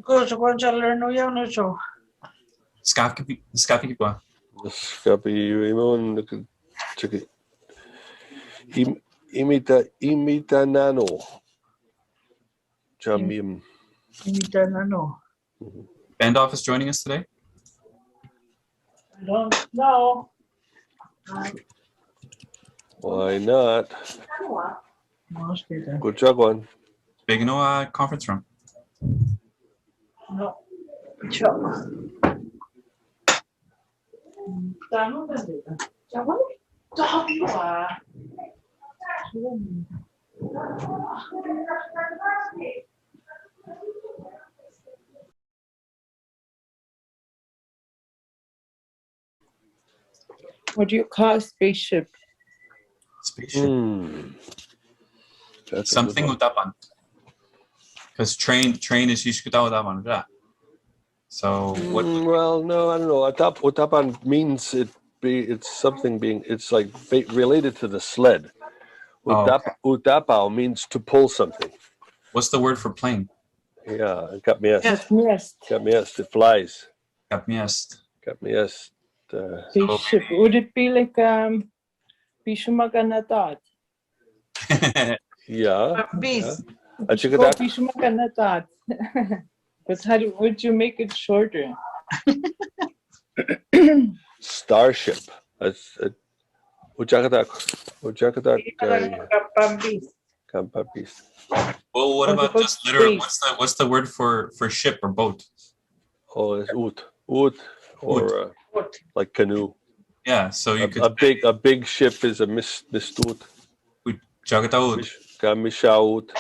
Cosa quando learn yan no so. Naskapi pa. Naskapi imon check imita nano. Jamim. Imita ano. Band office joining us today? I don't know. Why not? Must be there. Good job, one. Big no conference room. No. Ciao. Tanong na dito. Ciao. Ciao. What do you call a spaceship? Spaceship. That's Something utapan. Because train is usually utapan, right? So what? Well, no, I don't know. Utapan means it's something being. It's like related to the sled. Utapao means to pull something. What's the word for plane? Yeah, kapmiest. Kapmiest. Kapmiest. It flies. Kapmiest. Kapmiest. Spaceship. Would it be like Pishumaganatad? Yeah. Beast. Pishumaganatad. But would you make it shorter? Starship. That's Ujakadak. Kampapis. Well, what about just literal? What's the word for ship or boat? Oh, it's ut or like canoe. Yeah, so you could a big ship is a mistut. Jagataud. Kamishaut.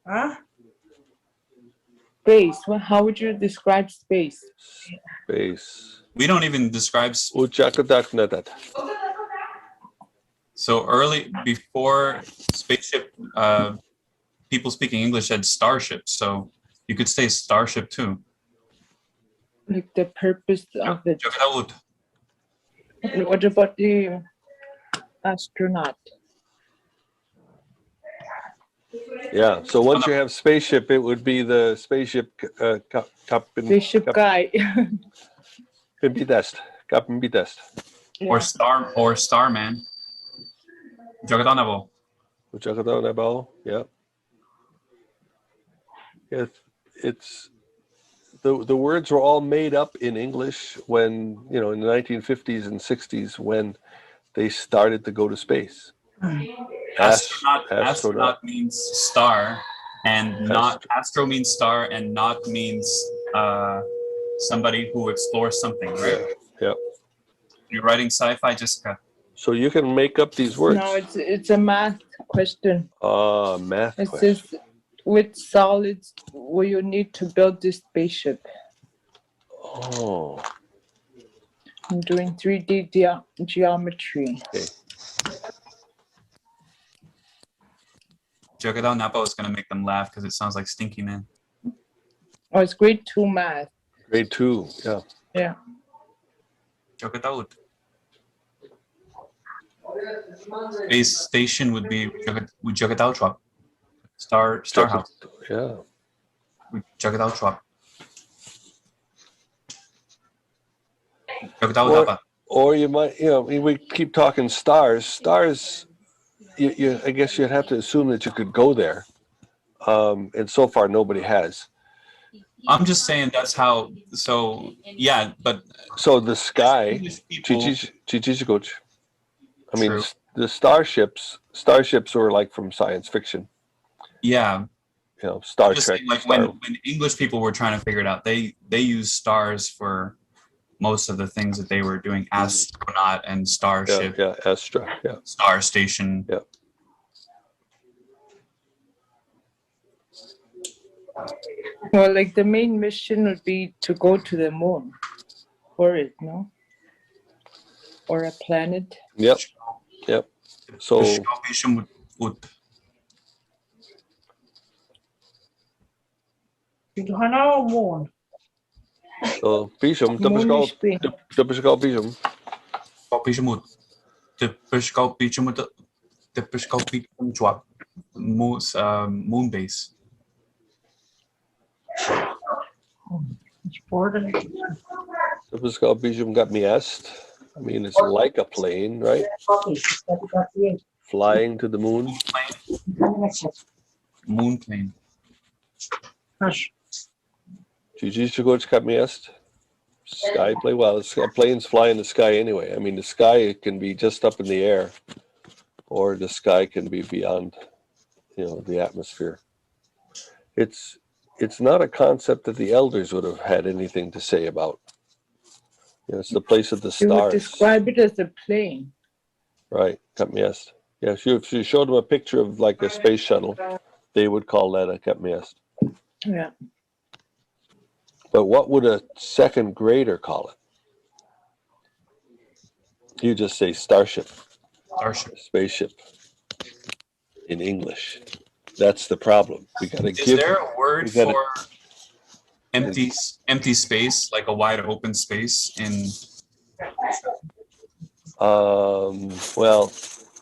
Huh? Space. Well, how would you describe space? Space. We don't even describe. Ujakadak nadat. So early before spaceship, people speaking English had starship. So you could say starship too. Like the purpose of it. Jagataud. What about the astronaut? Yeah. So once you have spaceship, it would be the spaceship Spaceship guy. Pimpitest. Kapinpitest. Or starman. Jagadanabo. Ujakadonabo. Yeah. It's the words were all made up in English when, in the 1950s and 60s when they started to go to space. Astronaut means star, and not astro means star, and not means somebody who explores something, right? Yeah. You're writing sci-fi, Jessica. So you can make up these words. No, it's a math question. Math it question. Says, which solids will you need to build this spaceship? Oh. I'm doing 3D geometry. Okay. Jagadaw Napa is going to make them laugh because it sounds like Stinky Man. Oh, it's grade 2 math. Grade 2, yeah. Yeah. Jagadaw. Space station would be Jagadaw Truck. Star House. Yeah. Jagadaw Truck. Jagadaw Napa. Or you might, we keep talking stars. Stars, I guess you'd have to assume that you could go there. And so far, nobody has. I'm just saying that's how. So yeah, but so the sky, Chichichikoch. I mean, the starships were like from science fiction. Yeah. Star Trek. Saying, like when English people were trying to figure it out, they use stars for most of the things that they were doing. Astronaut and starship. Yeah, Astra. Yeah. Star station. Yeah. Well, like the main mission would be to go to the moon, or no? Or a planet. Yep. So. Moon. So, Bisham, typical Bisham. Moon base. It's boarding. Subscription got me asked. I mean, it's like a plane, right? Flying to the moon. Moon plane. Hush. got me asked. Sky plane. Well, planes fly in the sky anyway. I mean, the sky can be just up in the air, or the sky can be beyond, the atmosphere. It's not a concept that the elders would have had anything to say about. It's the place of the You would stars. describe it as a plane. Right, got me asked. Yeah, if you showed them a picture of like a space shuttle, they would call that a got me asked. Yeah. But what would a second grader call it? You just say starship. Starship. Spaceship. In English. That's the problem. We gotta Is there a word for empty space, like a wide open space in? Well,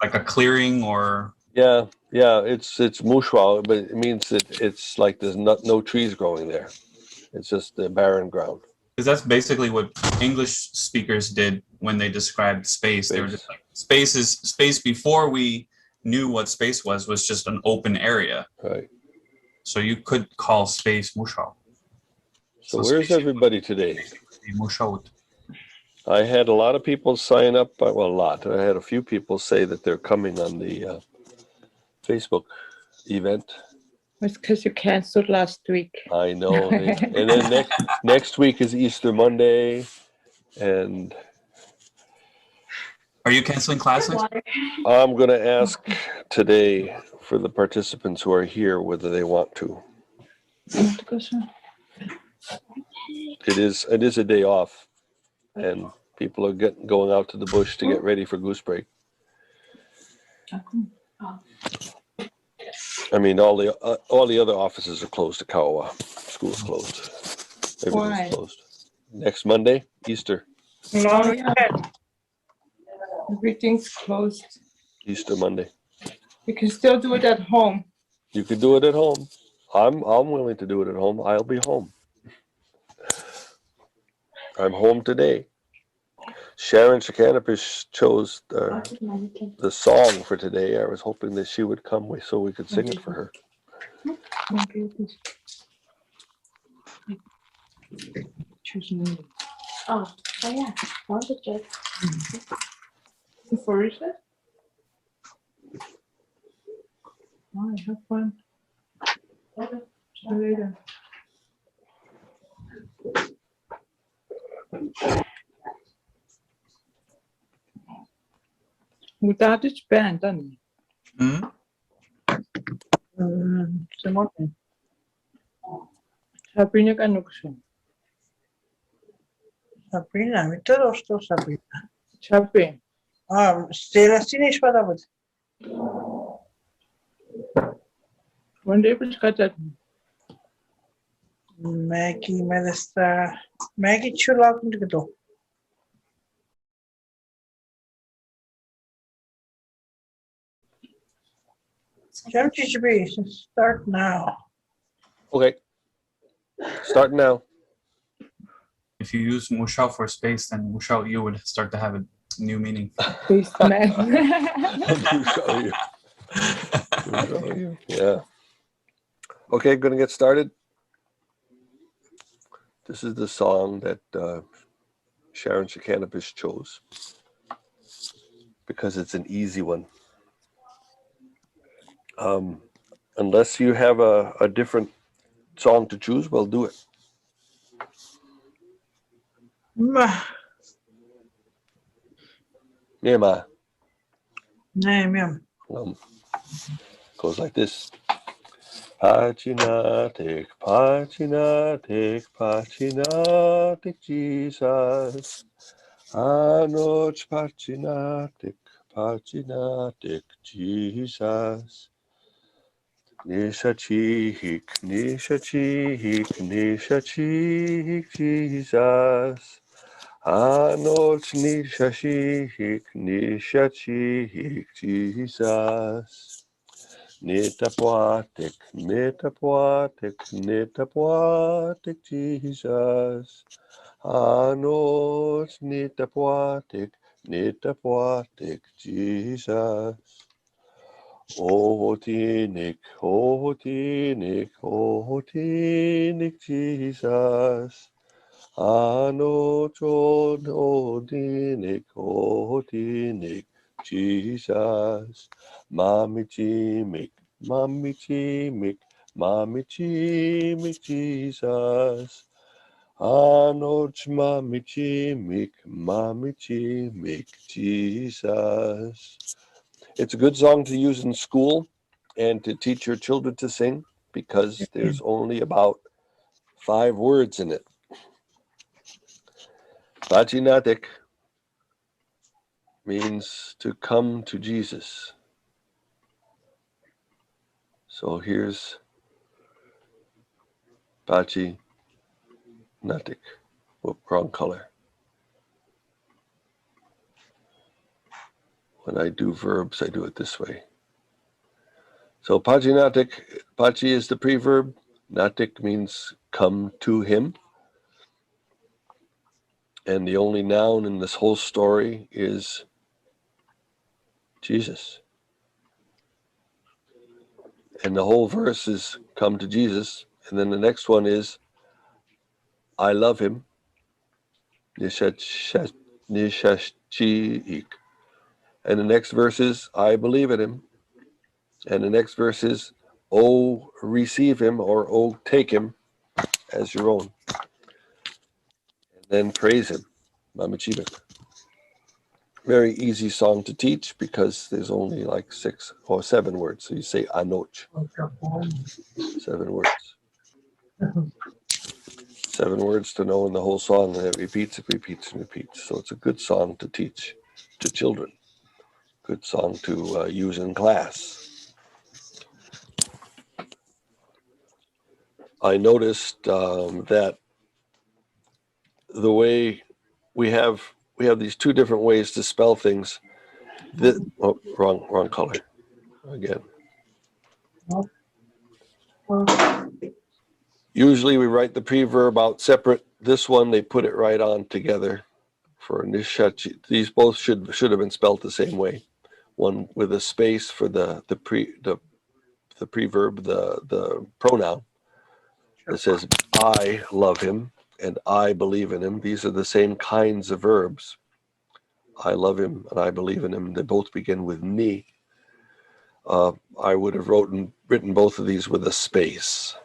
like a clearing or? Yeah, it's mushwa, but it means that it's like there's no trees growing there. It's just the barren ground. Because that's basically what English speakers did when they described space. They were just like, space before we knew what space was just an open area. Right. So you could call space mushwa. So where's everybody today? Mushwa. I had a lot of people sign up. Well, a lot. I had a few people say that they're coming on the Facebook event. It's because you canceled last week. I know. And then next week is Easter Monday. And are you canceling classes? I'm going to ask today for the participants who are here whether they want to. It is a day off, and people are going out to the bush to get ready for goose break. I mean, all the other offices are closed at Kawa. School's closed. Everything's closed. Next Monday, Easter. Oh, yeah. Everything's closed. Easter Monday. You can still do it at home. You can do it at home. I'm willing to do it at home. I'll be home. I'm home today. Sharon Shakanapish chose the song for today. I was hoping that she would come so we could sing it for her. Oh, yeah. Want to check. For Richard? Oh, have fun. See you later. Without its band, doesn't it? Simone. Sabrina ka ano gusto? Sabrina, mi to što Sabrina. Sabi. Stela siniš pa da bude. One day was got that. Maggie, Melissa. Maggie chula kunti kito. Start now. Okay. Start now. If you use mushwa for space, then mushwa you would start to have a new meaning. Space man. Yeah. Okay, going to get started. This is the song that Sharon Shakanapish chose because it's an easy one. Unless you have a different song to choose, we'll do it. Mima. Goes like this. Pachinatic, pachinatic, pachinatic, Jesus. Anoch pachinatic, pachinatic, Jesus. Nishachik, nishachik, nishachik, Jesus. Anoch nishachik, nishachik, Jesus. Nitapuatik, Nitapuatik, Nitapuatik, Jesus. Anoch Nitapuatik, Nitapuatik, Jesus. Ohotinik, Ohotinik, Ohotinik, Jesus. Anoch Ohotinik, Ohotinik, Jesus. Mami Chimik, Mami Chimik, Mami Chimik, Jesus. Anoch Mami Chimik, Mami Chimik, Jesus. It's a good song to use in school and to teach your children to sing because there's only about 5 words in it. Vajinatik means to come to Jesus. So here's Vajinatik. Whoop, wrong color. When I do verbs, I do it this way. So Pajinatik, Pachi is the preverb. Natik means come to him. And the only noun in this whole story is Jesus. And the whole verse is come to Jesus. And then the next one is I love him. Nishashchiik. And the next verse is I believe in him. And the next verse is oh, receive him or oh, take him as your own. And then praise him. Mamachibik. Very easy song to teach because there's only like 6 or 7 words. So you say anoch. 7 words. 7 words to know in the whole song, and it repeats, and repeats. So it's a good song to teach to children. Good song to use in class. I noticed that the way we have these 2 different ways to spell things. Wrong color again. Usually we write the preverb out separate. This one they put it right on together for nishachi. These both should have been spelled the same way. One with a space for the preverb, the pronoun that says I love him and I believe in him. These are the same kinds of verbs. I love him and I believe in him. They both begin with ni. I would have written both of these with a space.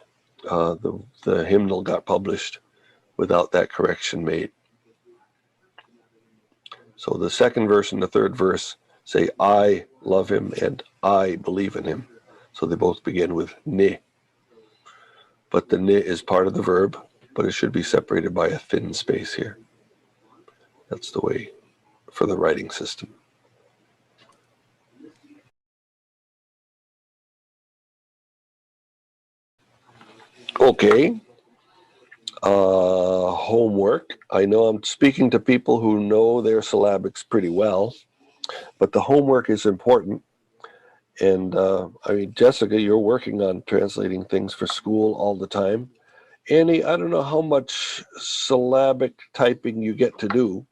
The hymnal got published without that correction made. So the second verse and the third verse say I love him and I believe in him. So they both begin with ni. But the ni is part of the verb, but it should be separated by a thin space here. That's the way for the writing system. Okay. Homework. I know I'm speaking to people who know their syllabics pretty well, but the homework is important. And Jessica, you're working on translating things for school all the time. Annie, I don't know how much syllabic typing you get to do.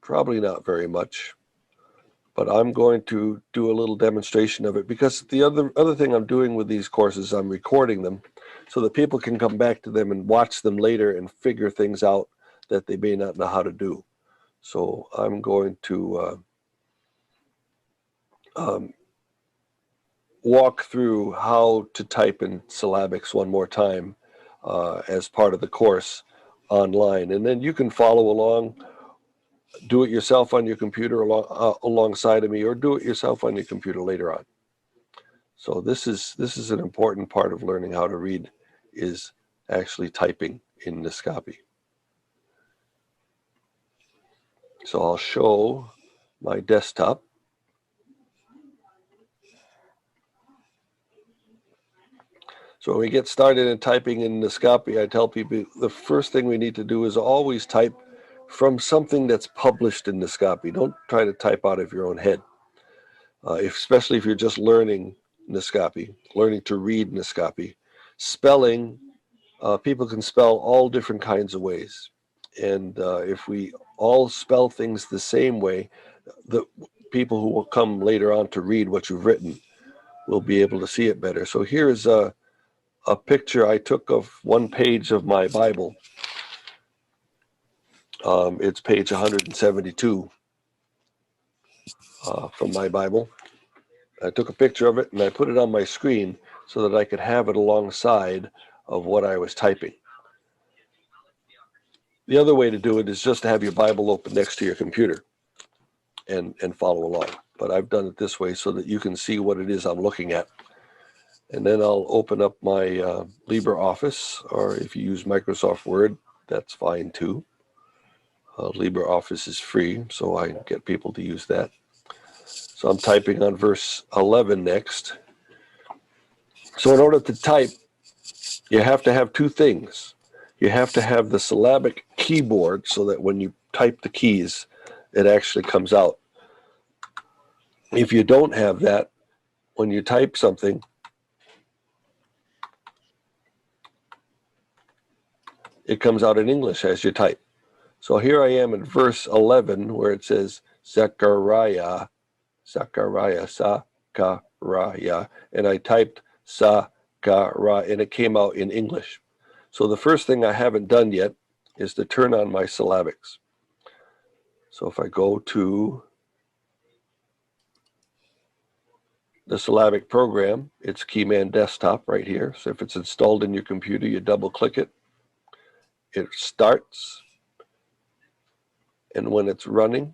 Probably not very much. But I'm going to do a little demonstration of it because the other thing I'm doing with these courses, I'm recording them so that people can come back to them and watch them later and figure things out that they may not know how to do. So I'm going to walk through how to type in syllabics one more time as part of the course online. And then you can follow along, do it yourself on your computer alongside of me, or do it yourself on your computer later on. So this is an important part of learning how to read, is actually typing in Naskapi. So I'll show my desktop. So when we get started in typing in Naskapi, I tell people the first thing we need to do is always type from something that's published in Naskapi. Don't try to type out of your own head. especially if you're just learning Naskapi, learning to read Naskapi. Spelling, people can spell all different kinds of ways. And if we all spell things the same way, the people who will come later on to read what you've written will be able to see it better. So here's a picture I took of one page of my Bible. It's page 172 from my Bible. I took a picture of it and I put it on my screen so that I could have it alongside of what I was typing. The other way to do it is just to have your Bible open next to your computer and follow along. But I've done it this way so that you can see what it is I'm looking at. And then I'll open up my LibreOffice, or if you use Microsoft Word, that's fine too. LibreOffice is free, so I get people to use that. So I'm typing on verse 11 next. So in order to type, you have to have two things. You have to have the syllabic keyboard so that when you type the keys, it actually comes out. If you don't have that, when you type something, it comes out in English as you type. So here I am in verse 11 where it says Zechariah, Sakaraya, and I typed Sakara, and it came out in English. So the first thing I haven't done yet is to turn on my syllabics. So if I go to the syllabic program, it's Keyman Desktop right here. So if it's installed in your computer, you double click it. It starts, and when it's running,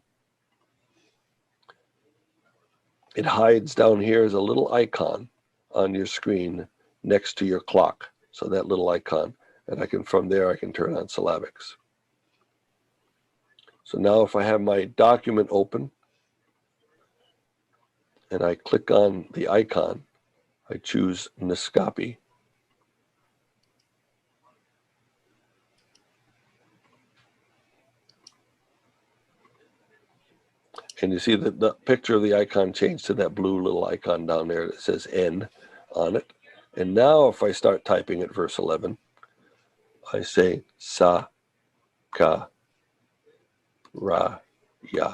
it hides down here as a little icon on your screen next to your clock. So that little icon, and from there I can turn on syllabics. So now if I have my document open and I click on the icon, I choose Naskapi. And you see that the picture of the icon changed to that blue little icon down there that says N on it. And now if I start typing at verse 11, I say Sa, Ka, Ra, Ya.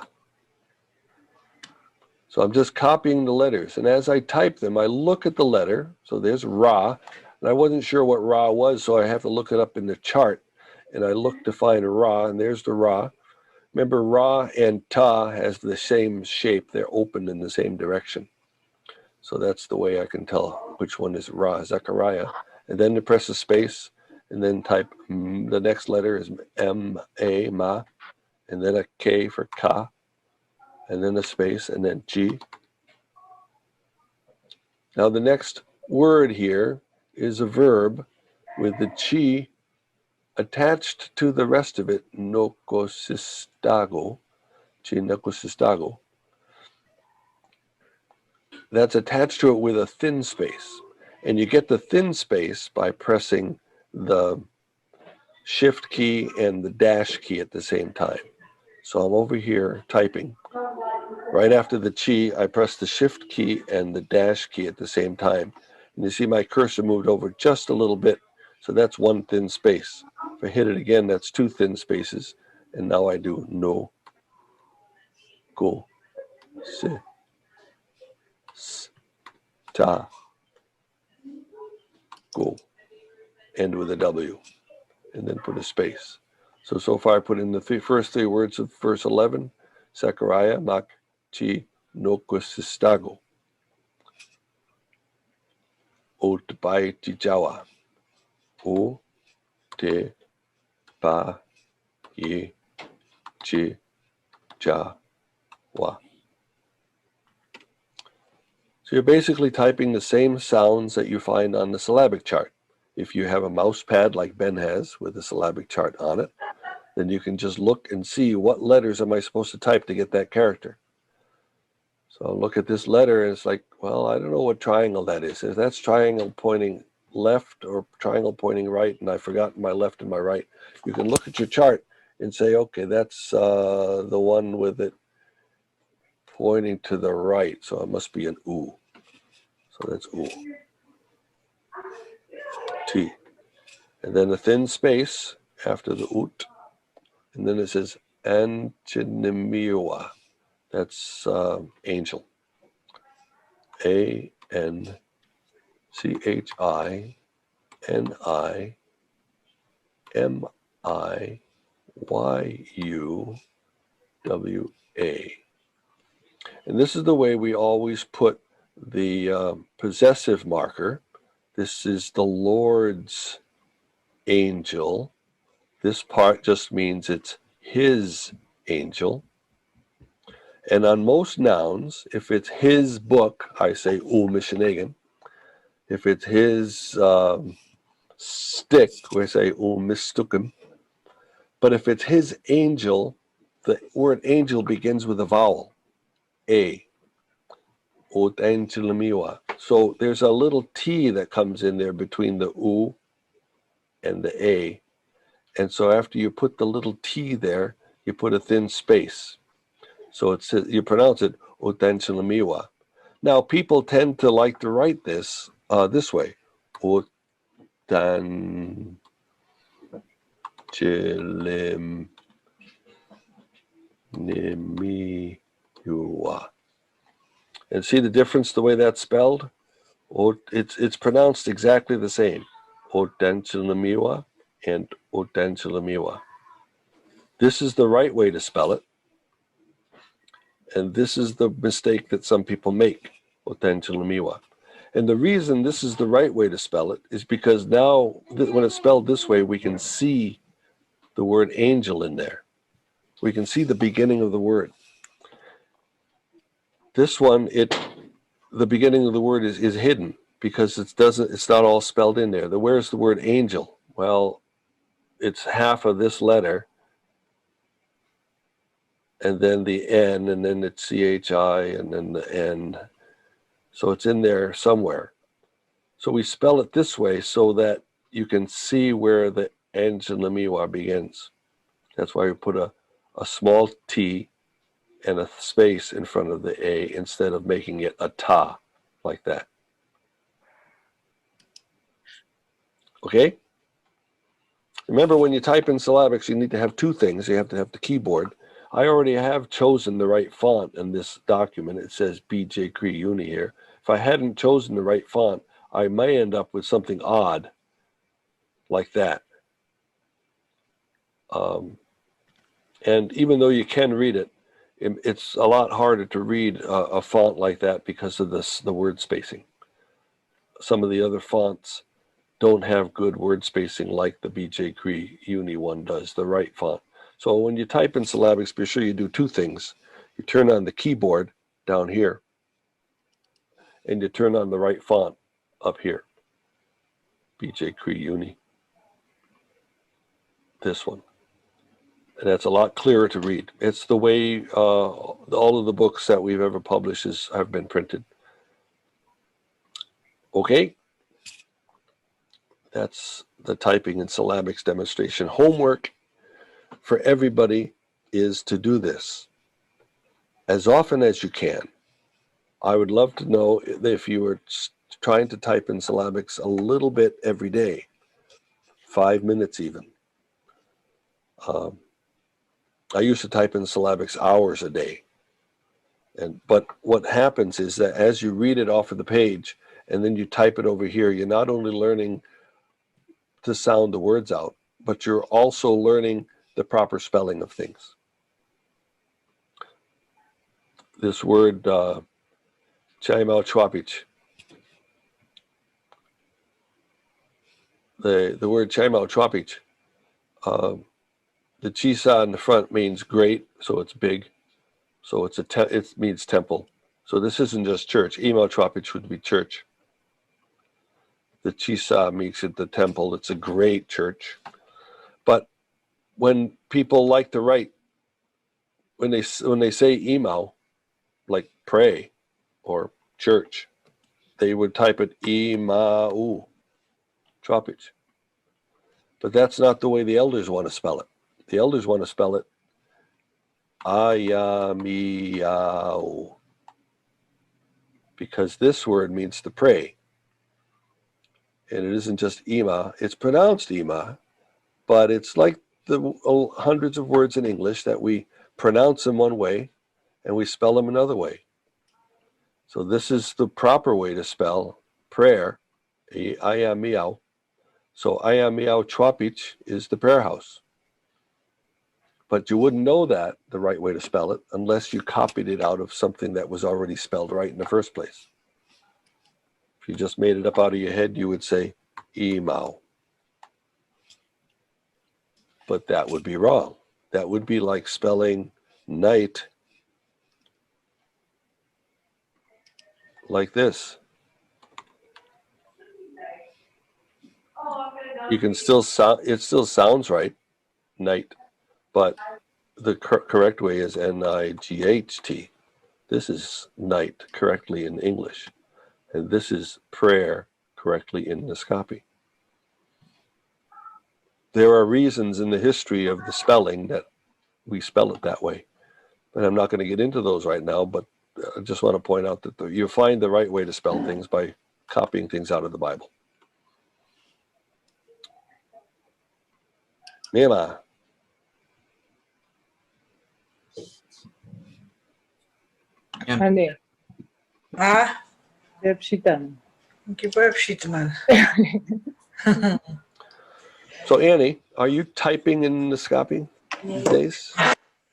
So I'm just copying the letters. And as I type them, I look at the letter. So there's Ra. And I wasn't sure what Ra was, so I have to look it up in the chart. And I look to find Ra, and there's the Ra. Remember, Ra and Ta has the same shape. They're open in the same direction. So that's the way I can tell which one is Ra, Zechariah. And then to press a space, and then type the next letter is M-A, Ma, and then a K for Ka, and then a space, and then G. Now the next word here is a verb with the chi attached to the rest of it, nokosistago, chi nokosistago. That's attached to it with a thin space. And you get the thin space by pressing the shift key and the dash key at the same time. So I'm over here typing. Right after the chi, I press the shift key and the dash key at the same time. And you see my cursor moved over just a little bit. So that's one thin space. If I hit it again, that's two thin spaces. And now I do no, go, se, s, ta, go, end with a W, and then put a space. So far I put in the first three words of verse 11, Zechariah, Mak, Chi, Nokosistago. O te pai ti jawa. O te pa ye chi ja wa. So you're basically typing the same sounds that you find on the syllabic chart. If you have a mouse pad like Ben has with a syllabic chart on it, then you can just look and see what letters am I supposed to type to get that character. So I'll look at this letter and it's like, well, I don't know what triangle that is. If that's triangle pointing left or triangle pointing right, and I've forgotten my left and my right, you can look at your chart and say, okay, that's the one with it pointing to the right, so it must be an U. So that's U. T. And then a thin space after the ut. And then it says Antinimiwa. That's angel. Antinimiwa. And this is the way we always put the possessive marker. This is the Lord's angel. This part just means it's his angel. And on most nouns, if it's his book, I say Mishinegan. If it's his stick, we say Mistukim. But if it's his angel, the word angel begins with a vowel, A. So there's a little T that comes in there between the U and the A. And so after you put the little T there, you put a thin space. So it says, you pronounce it Utanchilamiwa. Now people tend to like to write this way. Utanchilimiwa. And see the difference the way that's spelled? It's pronounced exactly the same. Utanchilamiwa and Utanchilamiwa. This is the right way to spell it. And this is the mistake that some people make, Utanchilamiwa. And the reason this is the right way to spell it is because now, when it's spelled this way, we can see the word angel in there. We can see the beginning of the word. This one, the beginning of the word is hidden because it's not all spelled in there. Where's the word angel? Well, it's half of this letter, and then the N, and then it's CHI, and then the N. So it's in there somewhere. So we spell it this way so that you can see where the Anjanamiwa begins. That's why we put a small T and a space in front of the A instead of making it a ta, like that. Okay? Remember, when you type in syllabics, you need to have two things. You have to have the keyboard. I already have chosen the right font in this document. It says BJ Cree Uni here. If I hadn't chosen the right font, I may end up with something odd like that. And even though you can read it, it's a lot harder to read a font like that because of the word spacing. Some of the other fonts don't have good word spacing like the BJ Cree Uni one does, the right font. So when you type in syllabics, be sure you do two things. You turn on the keyboard down here, and you turn on the right font up here. BJ Cree Uni. This one. And that's a lot clearer to read. It's the way all of the books that we've ever published have been printed. Okay? That's the typing and syllabics demonstration. Homework for everybody is to do this as often as you can. I would love to know if you were trying to type in syllabics a little bit every day, 5 minutes even. I used to type in syllabics hours a day. But what happens is that as you read it off of the page and then you type it over here, you're not only learning to sound the words out, but you're also learning the proper spelling of things. This word, Chaimau Chwapich. The word Chaimau Chwapich, the chisa in the front means great, so it's big. So it means temple. So this isn't just church. Imau Chwapich would be church. The chisa makes it the temple. It's a great church. But when people like to write, when they say imau, like pray or church, they would type it imau Chwapich. But that's not the way the elders want to spell it. The elders want to spell it Ayamiao. Because this word means to pray. And it isn't just ima, it's pronounced ima, but it's like the hundreds of words in English that we pronounce them one way and we spell them another way. So this is the proper way to spell prayer, Ayamiao. So Ayamiao Chwapich is the prayer house. But you wouldn't know that, the right way to spell it, unless you copied it out of something that was already spelled right in the first place. If you just made it up out of your head, you would say Imao. But that would be wrong. That would be like spelling night like this. You can still sound, it still sounds right, night, but the correct way is N-I-G-H-T. This is night correctly in English, and this is prayer correctly in Naskapi. There are reasons in the history of the spelling that we spell it that way, and I'm not going to get into those right now, but I just want to point out that you find the right way to spell things by copying things out of the Bible. Mema. Hani, Ah, Depsitan. kipepshit man. So Annie, are you typing in Naskapi these days?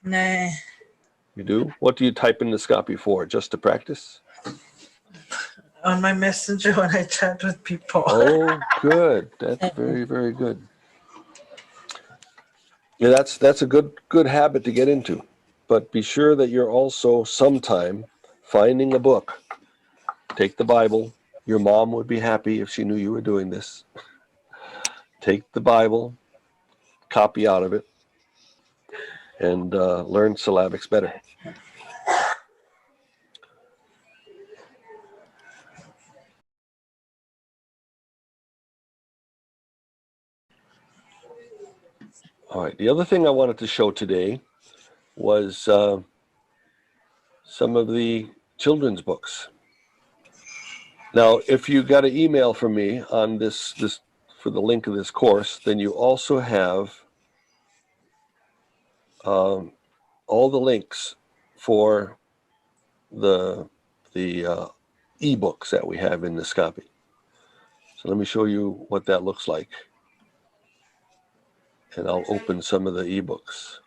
Nah, You do? What do you type in Naskapi for? Just to practice? on my messenger when I chat with people. Oh, good. That's very, very good. Yeah, that's a good habit to get into. But be sure that you're also sometime finding a book. Take the Bible. Your mom would be happy if she knew you were doing this. Take the Bible, copy out of it, and learn syllabics better. All right. The other thing I wanted to show today was some of the children's books. Now, if you got an email from me on this for the link of this course, then you also have all the links for the ebooks that we have in Naskapi. So let me show you what that looks like, and I'll open some of the ebooks.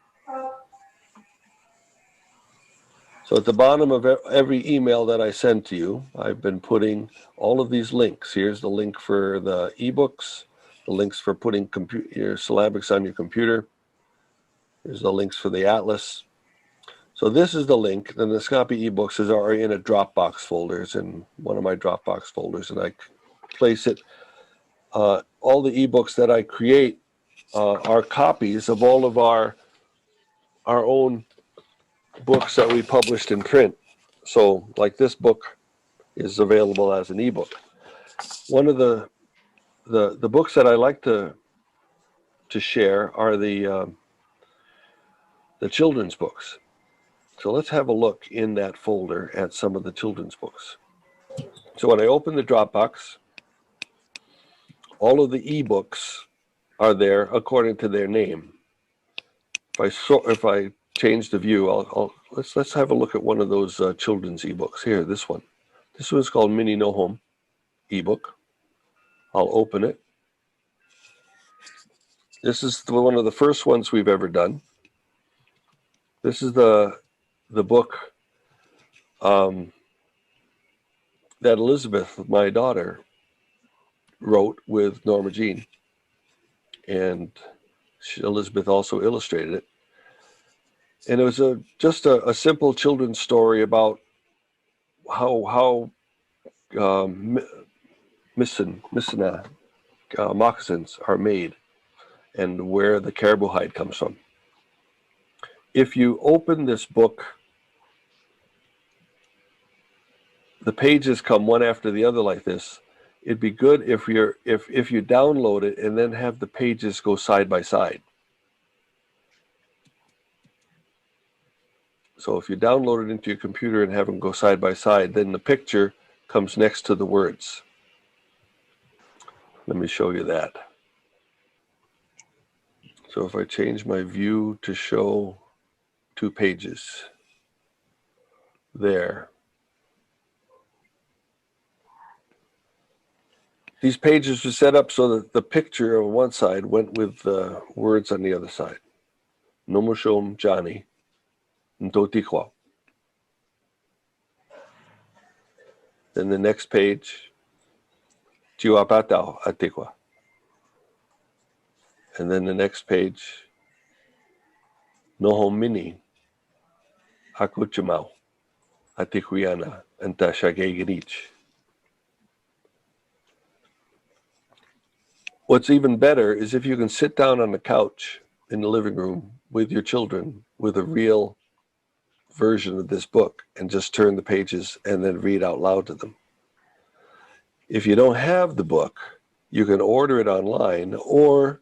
So at the bottom of every email that I send to you, I've been putting all of these links. Here's the link for the ebooks, the links for putting your syllabics on your computer. Here's the links for the atlas. So this is the link. The Naskapi ebooks are in a Dropbox folder. It's in one of my Dropbox folders, and I place it. All the ebooks that I create are copies of all of our own books that we published in print. So like this book is available as an ebook. One of the books that I like to share are the children's books. So let's have a look in that folder at some of the children's books. So when I open the Dropbox, all of the ebooks are there according to their name. If I change the view, let's have a look at one of those children's ebooks. Here, this one. This one's called Mini No Home ebook. I'll open it. This is one of the first ones we've ever done. This is the book that Elizabeth, my daughter, wrote with Norma Jean, and Elizabeth also illustrated it. And it was just a simple children's story about how moccasins are made and where the caribou hide comes from. If you open this book, the pages come one after the other like this. It'd be good if you download it and then have the pages go side by side. So if you download it into your computer and have them go side by side, then the picture comes next to the words. Let me show you that. So if I change my view to show 2 pages, there. These pages were set up so that the picture on one side went with the words on the other side. Nomoshom Johnny Ntotikwa. Then the next page, Chiwapatao Atikwa. And then the next page, Nohomini Hakuchimau Atikuyana and Tashagegirich. What's even better is if you can sit down on the couch in the living room with your children with a real version of this book and just turn the pages and then read out loud to them. If you don't have the book, you can order it online or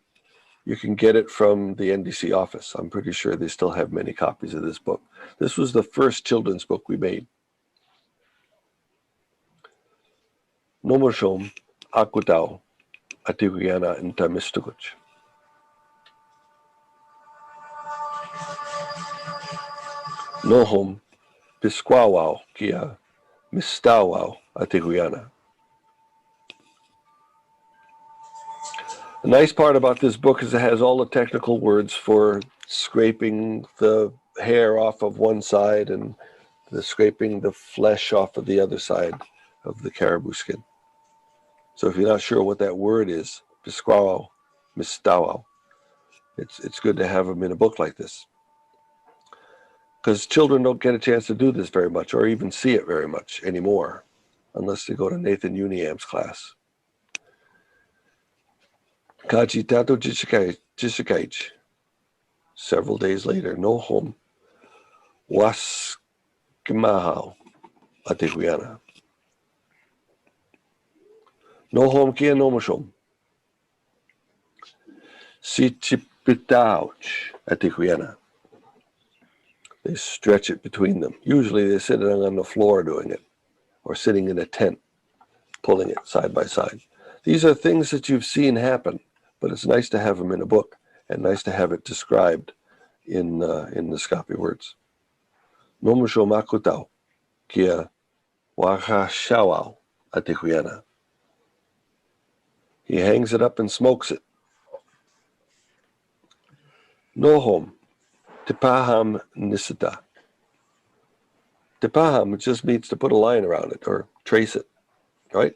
you can get it from the NDC office. I'm pretty sure they still have many copies of this book. This was the first children's book we made. Nomoshom Akutao Atikuyana and Tamistukuch. Nohom Pisquawao Kia Mistawao Atikuyana. The nice part about this book is it has all the technical words for scraping the hair off of one side and scraping the flesh off of the other side of the caribou skin. So if you're not sure what that word is, Pisquawao, Mistawao, it's good to have them in a book like this. Because children don't get a chance to do this very much or even see it very much anymore, unless they go to Nathan Uniam's class. Kaji Tato Jishikaich. Several days later, no home. Waskimahao Atikuyana. No home kia nomoshom. Sichipitauch Atikuyana. They stretch it between them. Usually they sit on the floor doing it, or sitting in a tent, pulling it side by side. These are things that you've seen happen, but it's nice to have them in a book and nice to have it described in Naskapi words. Nomusho makutao kia wakashawao atikuyana. He hangs it up and smokes it. Nohom tipaham nisita. Tipaham just means to put a line around it or trace it, right?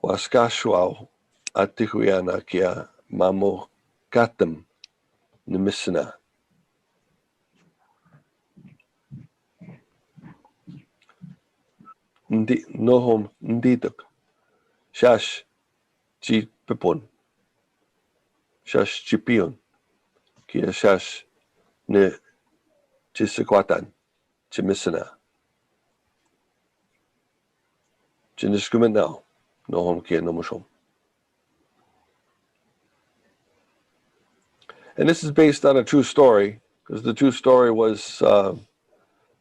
Waskashwao Atikuyana kia mamo katam nimisina. Nohom ndituk. Shash chi pipon. Shash chipion. Kia shash ne chisikwatan chimisina. Chiniskumen now. Nohom kia nomushom. And this is based on a true story, because the true story was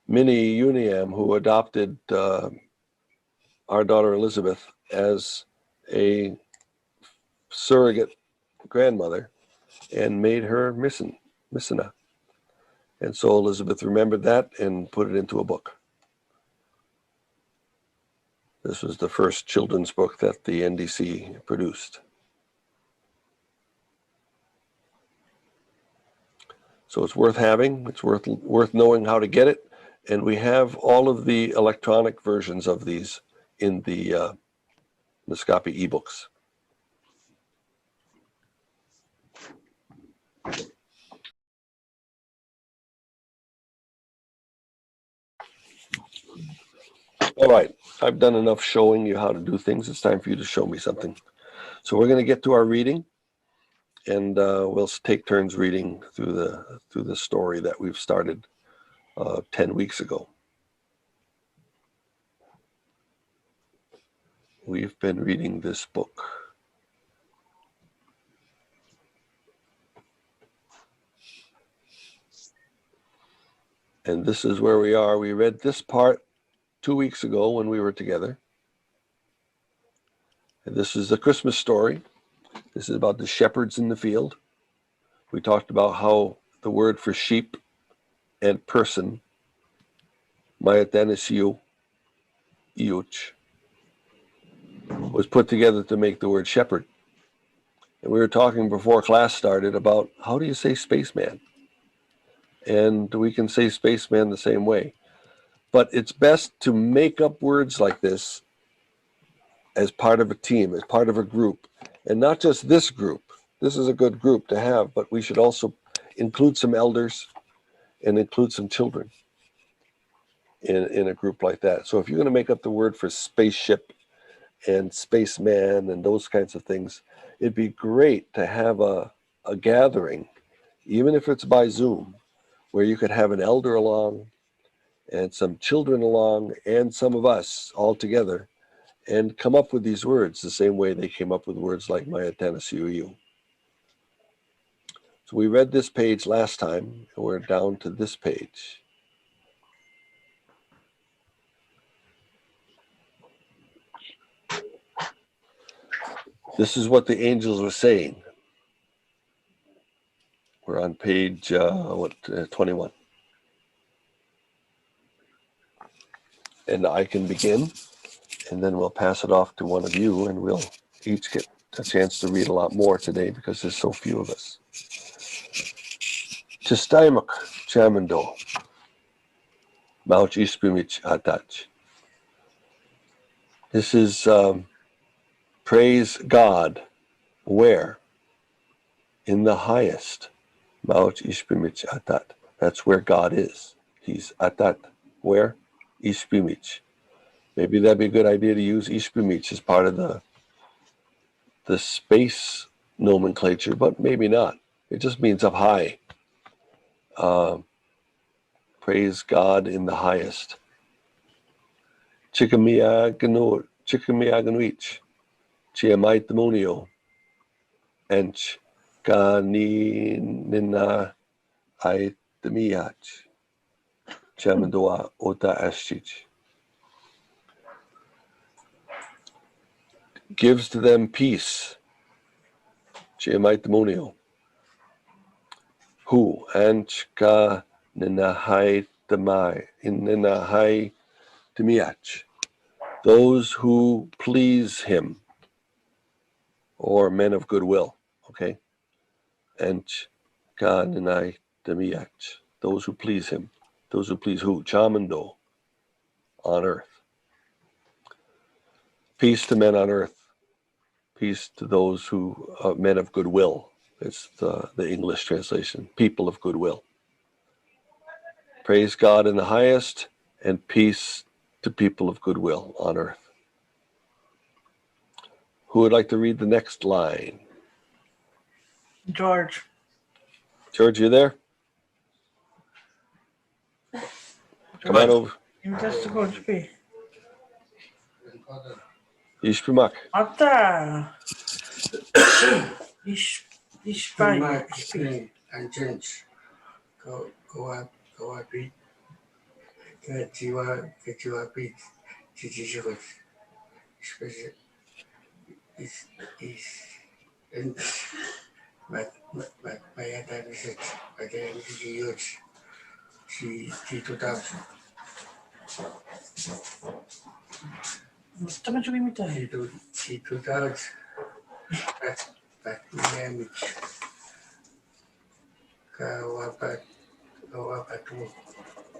Minnie Uniam, who adopted our daughter Elizabeth as a surrogate grandmother and made her Missina. And so Elizabeth remembered that and put it into a book. This was the first children's book that the NDC produced. So it's worth having, it's worth knowing how to get it. And we have all of the electronic versions of these in the Naskapi ebooks. All right, I've done enough showing you how to do things. It's time for you to show me something. So we're going to get to our reading, and we'll take turns reading through the story that we've started 10 weeks ago. We've been reading this book. And this is where we are. We read this part 2 weeks ago when we were together. And this is the Christmas story. This is about the shepherds in the field. We talked about how the word for sheep and person, Mayatanisiu, Iuch, was put together to make the word shepherd. And we were talking before class started about how do you say spaceman? And we can say spaceman the same way. But it's best to make up words like this as part of a team, as part of a group. And not just this group. This is a good group to have, but we should also include some elders and include some children in a group like that. So if you're going to make up the word for spaceship and spaceman and those kinds of things, it'd be great to have a gathering, even if it's by Zoom, where you could have an elder along and some children along and some of us all together and come up with these words the same way they came up with words like Mayatanasiu. So we read this page last time, and we're down to this page. This is what the angels were saying. We're on page 21. And I can begin, and then we'll pass it off to one of you, and we'll each get a chance to read a lot more today because there's so few of us. Chistaimak chamando, Mouch Ispimich Atach. This is praise God. Where? In the highest. Mouch Ispimich Atat. That's where God is. He's Atat. Where? Ispimich. Maybe that'd be a good idea to use Ispimich as part of the space nomenclature, but maybe not. It just means up high. Praise God in the highest. Chikamiaganuich. Chiamait demonio. Ench Ganina Aitamiach. Chamandoa Ota Ashich. Gives to them peace. Chiamait demonio. Who? Anchka Ninahai Tamai. In Ninahai Tamiach. Those who please him. Or men of goodwill. Okay? Anchka Ninahai Tamiach. Those who please him. Those who please who? Chamando. On earth. Peace to men on earth. Peace to those who men of goodwill. It's the English translation. People of goodwill. Praise God in the highest, and peace to people of goodwill on earth. Who would like to read the next line? George. George, you there? Come on over. Just go to be. Ishpimak. Ata. Ish fine. And change. Go up, beat. Ketiwa beat. Chichishikot. Special is and my other research, but then it's huge. She 2000. Tama juga minta. She 2000. But damage. Kawapat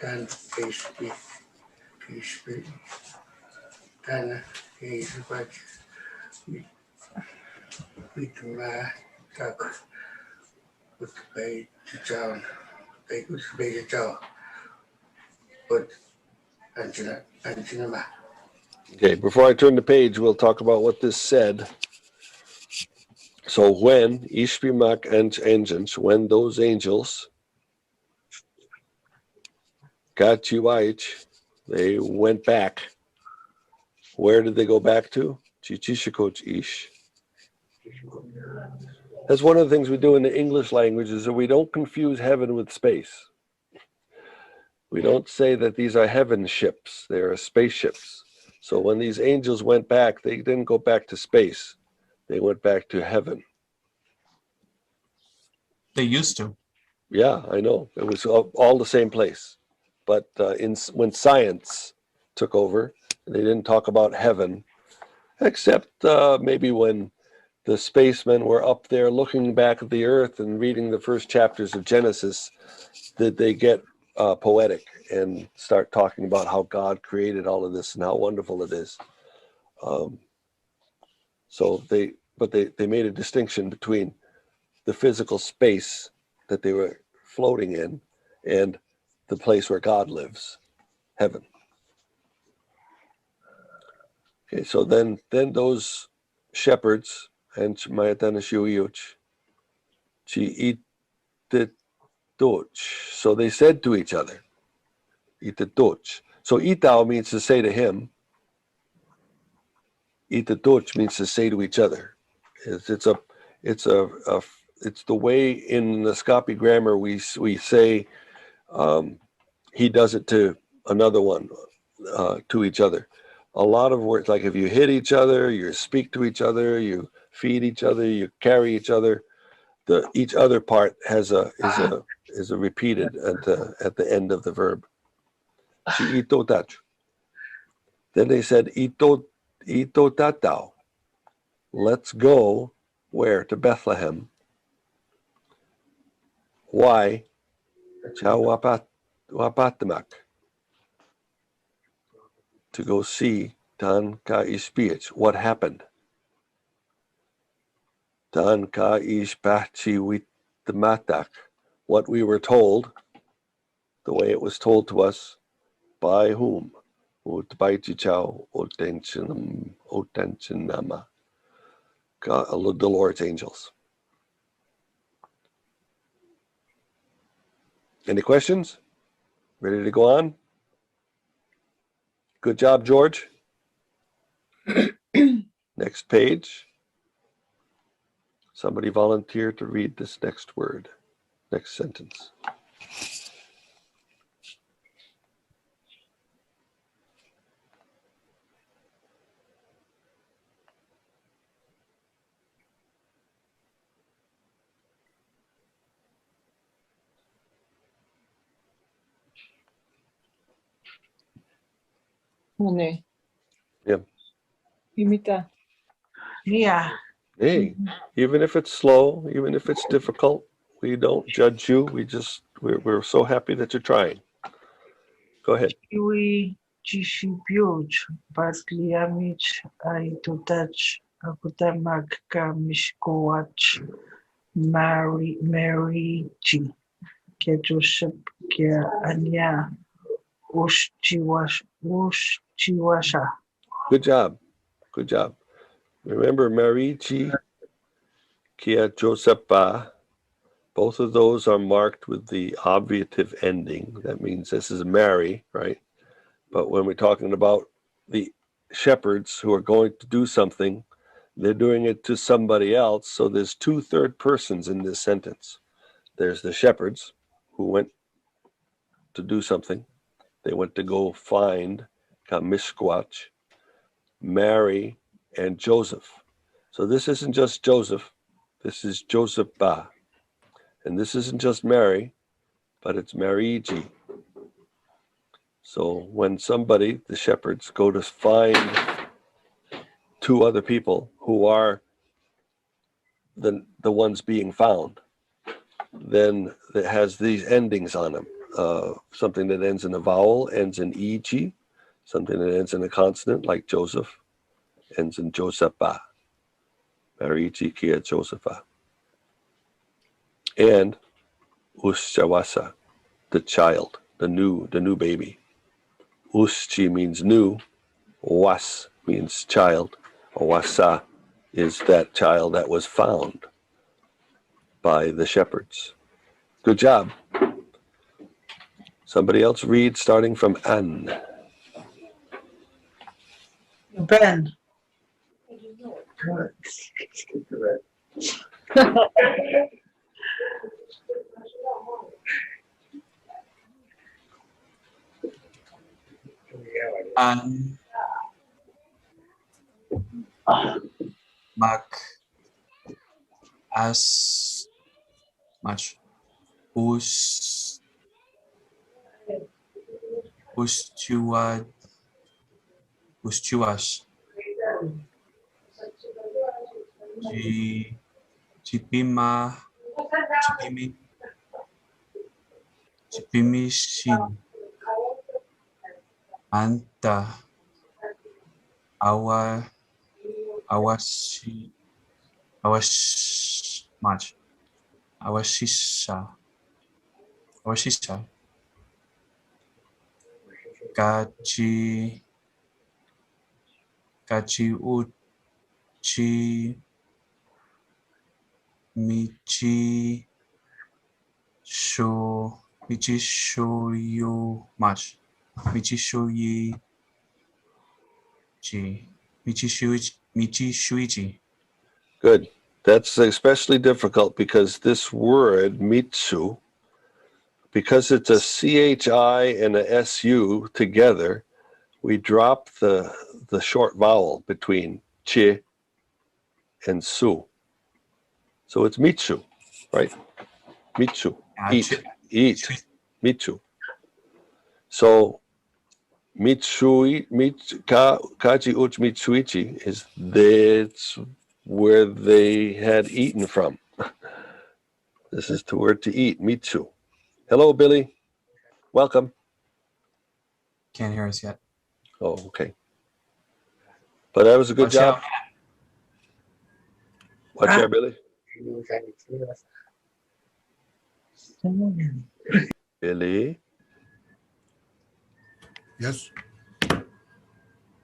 dan PSP dan kehidupan itu mah tak baik jauh but anjina mah. Okay, before I turn the page, we'll talk about what this said. So when Ishpimak and angels, when those angels got you out, they went back. Where did they go back to? Chichishikoch Ish. That's one of the things we do in the English language is that we don't confuse heaven with space. We don't say that these are heaven ships. They are spaceships. So when these angels went back, they didn't go back to space. They went back to heaven. They used to. Yeah, I know. It was all the same place. But when science took over, they didn't talk about heaven, except maybe when the spacemen were up there looking back at the earth and reading the first chapters of Genesis, that they get poetic and start talking about how God created all of this and how wonderful it is. So they made a distinction between the physical space that they were floating in and the place where God lives, heaven. Okay, so then those shepherds and so they said to each other, so itao means to say to him, means to say to each other. It's the way in the Naskapi grammar we say he does it to another one, to each other. A lot of words, like if you hit each other, you speak to each other, you feed each other, you carry each other. The each other part is a repeated at the end of the verb. Si ito tach. Then they said ito tatao. Let's go where? To Bethlehem. Why? Wapatamak. To go see Tan ka ispiach. What happened? Tan ka ispachi witmatak. What we were told, the way it was told to us, by whom? Utbaichichao otenchinama. The Lord's angels. Any questions? Ready to go on? Good job, George. Next page. Somebody volunteer to read this next word, next sentence. Ano? Yeah. Imita. Yeah. Hey, even if it's slow, even if it's difficult, we don't judge you. We're so happy that you're trying. Go ahead. We distribute, but liamich I to touch akutamag ka mishkowach Mary G. Ke Joseph ke Anya Ushchiwasha. Good job. Good job. Remember Marichi, Kia Josepa, both of those are marked with the obviative ending. That means this is Mary, right? But when we're talking about the shepherds who are going to do something, they're doing it to somebody else. So there's two third persons in this sentence. There's the shepherds who went to do something. They went to go find Kamishkwach, Mary, and Joseph. So this isn't just Joseph. This is Joseph Ba. And this isn't just Mary, but it's Mary G. So when somebody, the shepherds, go to find two other people who are the ones being found, then it has these endings on them. Something that ends in a vowel ends in EG. Something that ends in a consonant, like Joseph, ends in Josepha. Marichi Kia Josepha. And Ushawasa, the child, the new baby. Uschi means new. Was means child. Wasa is that child that was found by the shepherds. Good job. Somebody else read starting from An. Ben. an mag as much us ustuas chipima chipimisin anta awashi much awashisha gachi uchi michi shoyu much michi shoyi michi shuichi. Good. That's especially difficult because this word, mitsu, because it's a CHI and a SU together, we drop the short vowel between chi and su. So it's mitsu, right? Mitsu, eat, mitsu. So kaji uch mitsuichi is that's where they had eaten from. This is the word to eat, mitsu. Hello, Billy. Welcome. Can't hear us yet. Oh, okay. But that was a good Watch job. out. Watch out, Billy. Billy. Yes.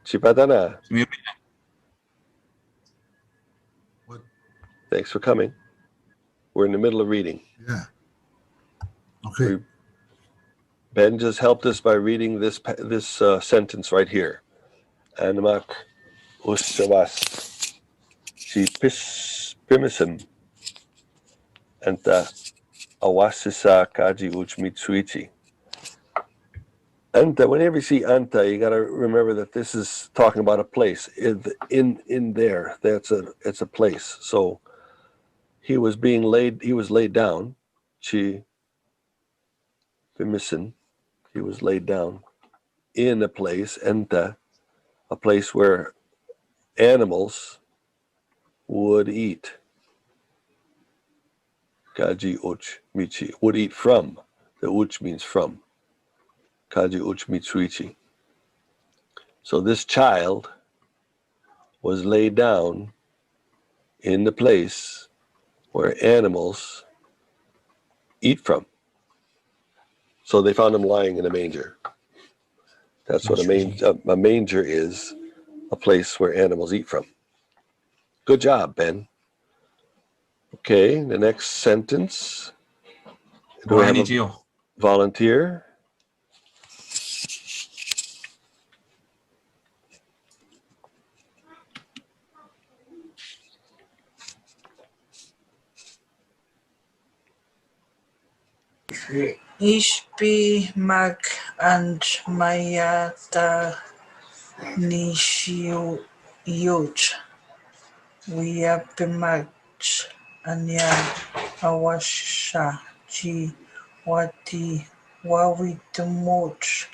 Chipatana. What? Thanks for coming. We're in the middle of reading. Yeah. Okay. Ben just helped us by reading this sentence right here. Animak usavas si pimisim anta awasisa kaji uch mitsuichi. Anta, whenever you see anta, you got to remember that this is talking about a place. In there, it's a place. So he was laid down. Chi pimisin, he was laid down in a place, enta, a place where animals would eat. Kaji uch michi, would eat from. The uch means from. Kaji uch mitsuichi. So this child was laid down in the place where animals eat from. So they found him lying in a manger. That's what a manger is, a place where animals eat from. Good job, Ben. Okay, the next sentence. Do we have a volunteer? Ishpi mag and mayata nishiu yuch. We are pimach anya awasha chi wati wawitumuch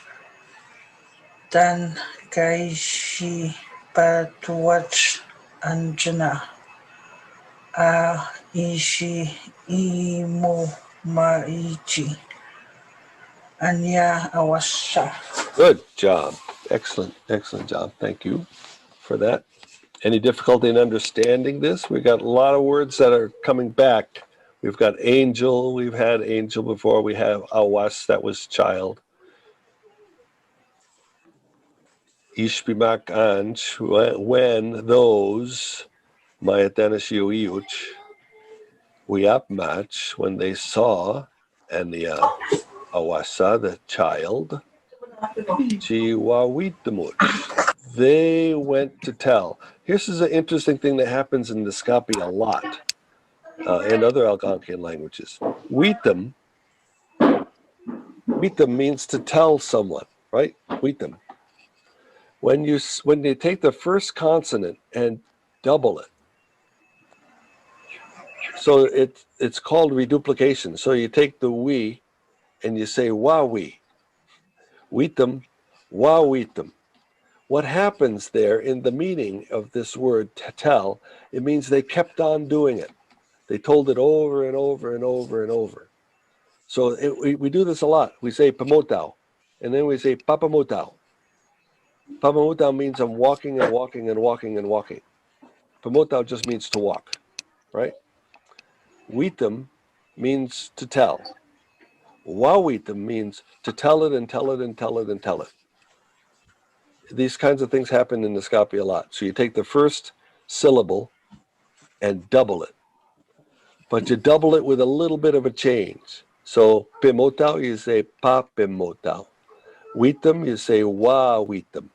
dan kaishi patuach anjana a ishi imu maichi anya awasha. Good job. Excellent job. Thank you for that. Any difficulty in understanding this? We've got a lot of words that are coming back. We've got angel. We've had angel before. We have awas, that was child. Ishbimak anch, when those, mayatanashiuiuch, wiapmach, when they saw, and the awasa, the child, chiwawittamuch, they went to tell. Here's an interesting thing that happens in Naskapi a lot, and other Algonquian languages. Witam means to tell someone, right? Witam. When they take the first consonant and double it, so it's called reduplication. So you take the we and you say wawi, weetum, wawitum. What happens there in the meaning of this word tell, it means they kept on doing it. They told it over and over and over and over. So we do this a lot. We say pamotao, and then we say papamotao. Papamotao means I'm walking and walking and walking and walking. Pamotao just means to walk, right? Weetum means to tell. Wawitum means to tell it and tell it and tell it and tell it. These kinds of things happen in Naskapi a lot. So you take the first syllable and double it. But you double it with a little bit of a change. So pimotao, you say pa pimotao. Weetum, you say wa weetum.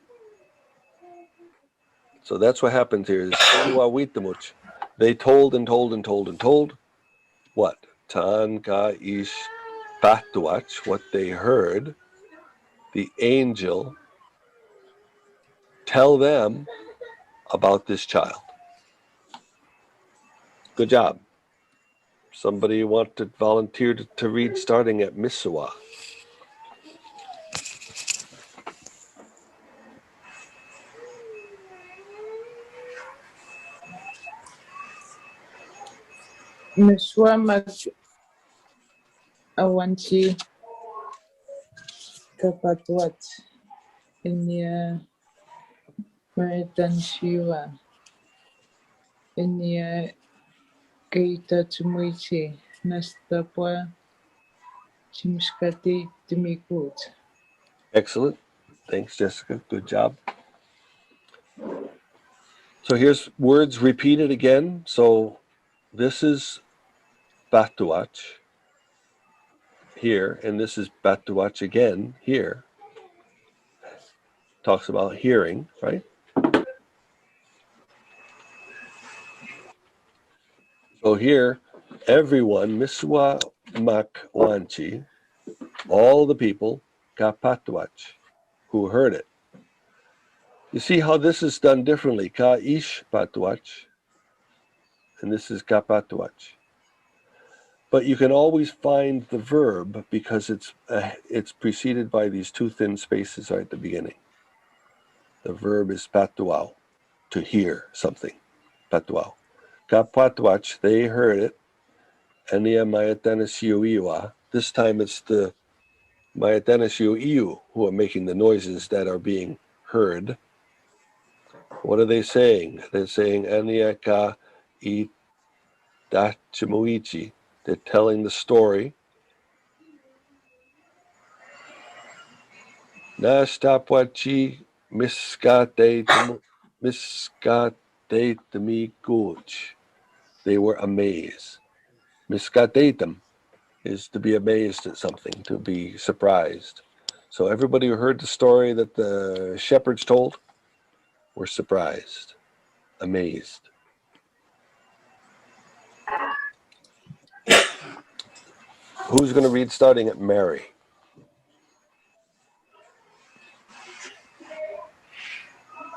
So that's what happens here. Wa weetamuch. They told and told and told and told. What? Tan ka ish patuach, what they heard, the angel tell them about this child. Good job. Somebody want to volunteer to read starting at Misua? Miswa mag awanchi kapatwat inya maitan inya keita tumuichi nastapwa chimskati timikut. Excellent. Thanks, Jessica. Good job. So here's words repeated again. So this is Batuach here, and this is Batuach again here. Talks about hearing, right? So here, everyone, Miswa Makwanchi, all the people, Kapatuach, who heard it. You see how this is done differently. Ka ish patuach, and this is kapatuach. But you can always find the verb because it's preceded by these two thin spaces right at the beginning. The verb is patuau, to hear something. Patuau. Kapatuach, they heard it. Ania mayatanasiu iwa. This time it's the mayatanasiu iu who are making the noises that are being heard. What are they saying? They're saying Ania ka Dachimuichi. They're telling the story. Nastapwachi miskate temikuch. They were amazed. Miskatetem is to be amazed at something, to be surprised. So everybody who heard the story that the shepherds told were surprised, amazed. Who's going to read starting at Mary?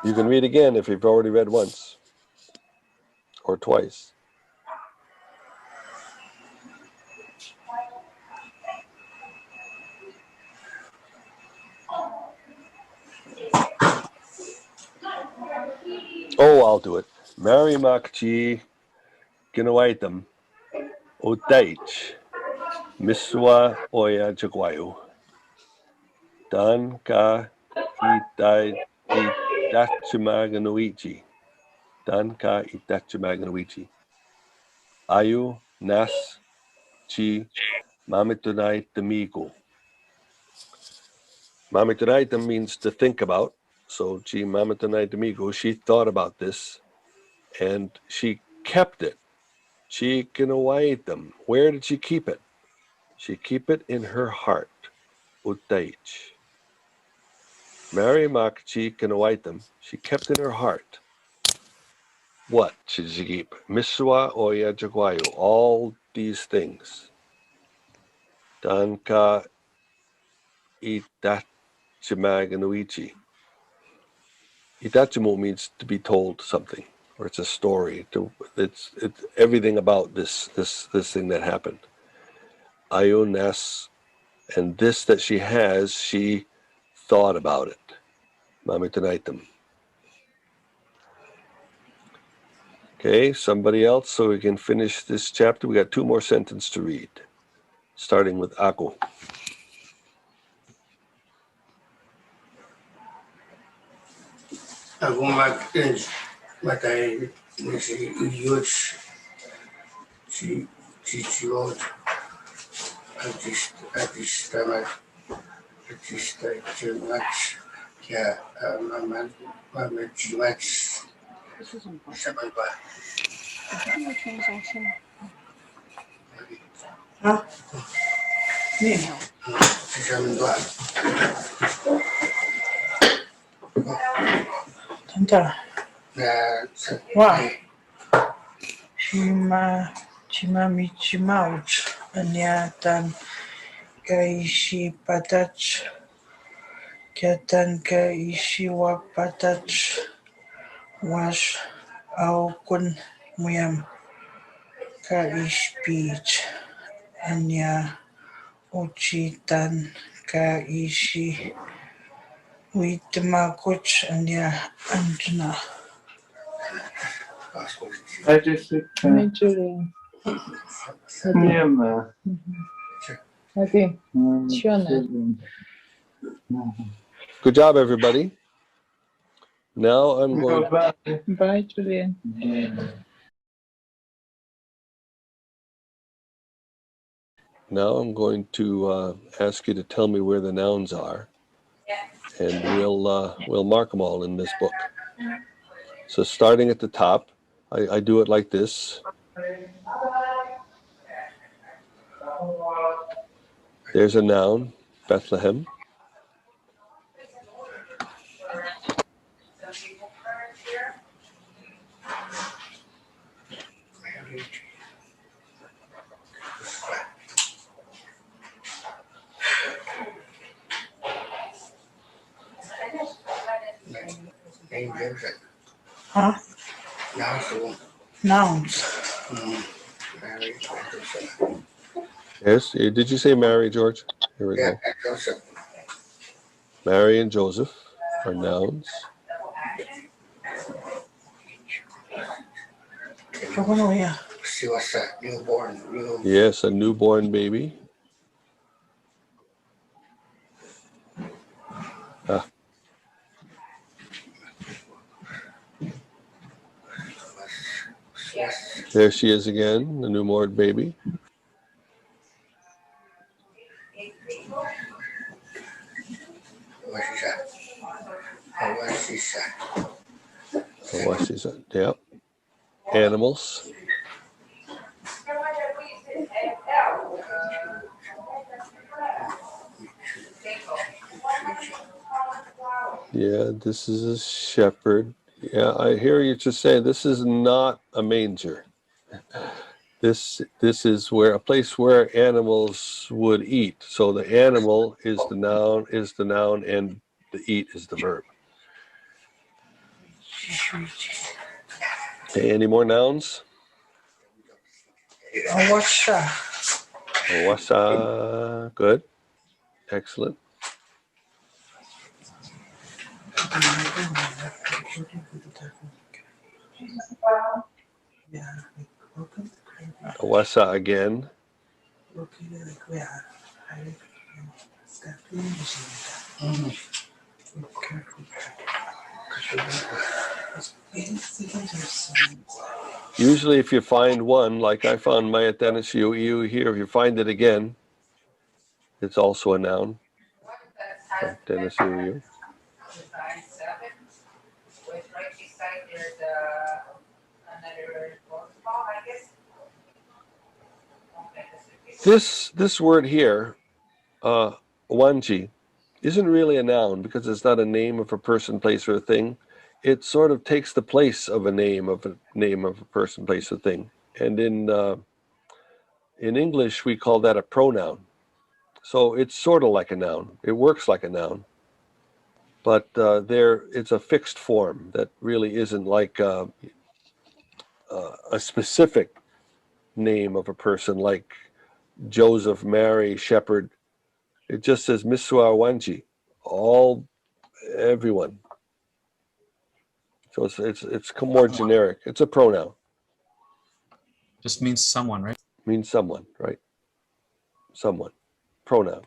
You can read again if you've already read once or twice. Oh, I'll do it. Mary Makchi Ginawaitam Otaich Miswa Oya Jagwayu Dan Ka Itachimaganuichi Dan Ka Itachimaganuichi Ayu Nas Chi Mamitunai Tamigo. Mamitunaitam means to think about. So Chi Mamitunai Tamigo, she thought about this and she kept it. She kinawaitam. Where did she keep it? She keep it in her heart. Utaich. Mary Makchi kinawaitam. She kept in her heart. What should she keep? Miswa oya jagwayo. All these things. Danka itachimaganuichi. Itachimu means to be told something, or it's a story. It's everything about this thing that happened. Ayunas, and this that she has, she thought about it. Mamitanaitam. Okay, somebody else, so we can finish this chapter. We got 2 more sentences to read, starting with Ako. Ako matay ni si Yuch, si Chichiot, artista Chimach, kaya Chimach sa baba. transaction. Huh? Me. Sa baba. Tanta. Na sa Wow. Chimauch. Anyatan kaishi patach. Katan kaishi wapatach. Wash aukun muyam. Kaish beach. Anya uchitan kaishi. Uitmakuch anya anjuna. I just Julian. Myanmar. Hadi. Şöyle. Good job, everybody. Now I'm going. Bye, Julian. Now I'm going to ask you to tell me where the nouns are, and we'll mark them all in this book. So starting at the top, I do it like this. There's a noun, Bethlehem. Huh? Nouns. Yes. Did you say Mary, George? Here we go. Mary and Joseph are nouns. She was a newborn. Yes, a newborn baby. There she is again, the newborn baby. Yeah. Animals. Yeah, this is a shepherd. Yeah, I hear you just say this is not a manger. This is where a place where animals would eat. So the animal is the noun, and the eat is the verb. Okay, any more nouns? Awasha. Awasa, good, excellent. Awasa again. Usually if you find one, like I found Maya Tennessee here, if you find it again, it's also a noun. Tennessee. This word here, wanji, isn't really a noun because it's not a name of a person, place, or a thing. It sort of takes the place of a name of a person, place, or thing. And in English, we call that a pronoun. So it's sort of like a noun. It works like a noun. but it's a fixed form that really isn't like a specific name of a person, like Joseph, Mary, Shepherd. It just says Miswa Wanji, everyone. So it's more generic. It's a pronoun. Just means someone, right? Means someone, right? Someone. Pronoun.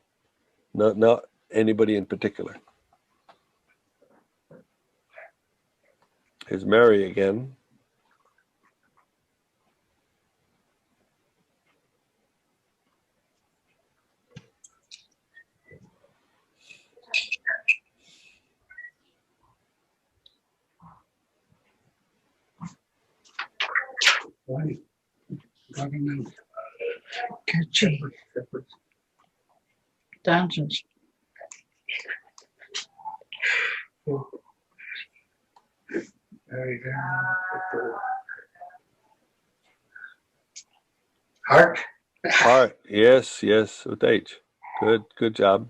Not anybody in particular. Here's Mary again. Right. Government. Catchy. Dungeons. Very good. Heart. Heart. Yes, with H. Good job.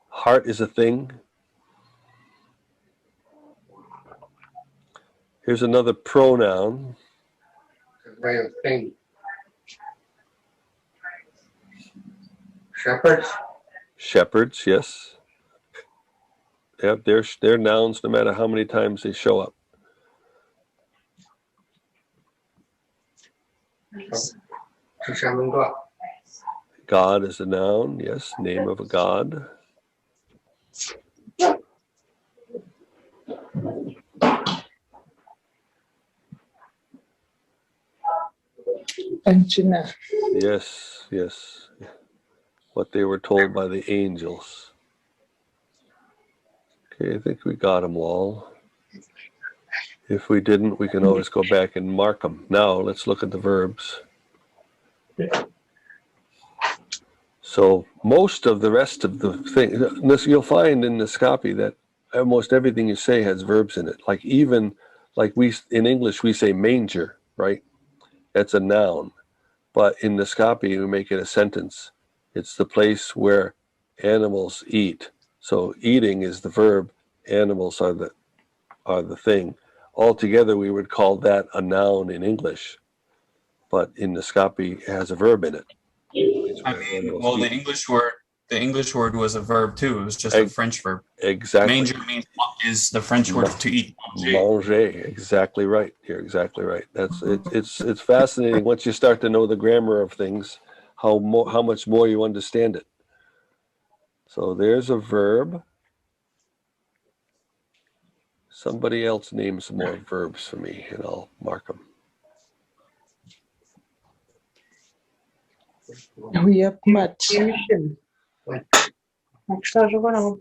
Heart is a thing. Here's another pronoun. Way of thing. Shepherds. Shepherds, yes. Yep, they're nouns no matter how many times they show up. God is a noun, yes. Name of a god. Anjana. Yes. What they were told by the angels. Okay, I think we got them all. If we didn't, we can always go back and mark them. Now, let's look at the verbs. So most of the rest of the thing, you'll find in Naskapi that almost everything you say has verbs in it. Like even, like we in English, we say manger, right? That's a noun. But in Naskapi, we make it a sentence. It's the place where animals eat. So eating is the verb. Animals are the thing. Altogether, we would call that a noun in English. But in Naskapi, it has a verb in it. I mean, well, the English word was a verb too. It was just a French verb. Exactly. Manger is the French word to eat. Manger. Exactly right. You're exactly right. It's fascinating once you start to know the grammar of things, how much more you understand it. So there's a verb. Somebody else name some more verbs for me, and I'll mark them. We have much. Mission.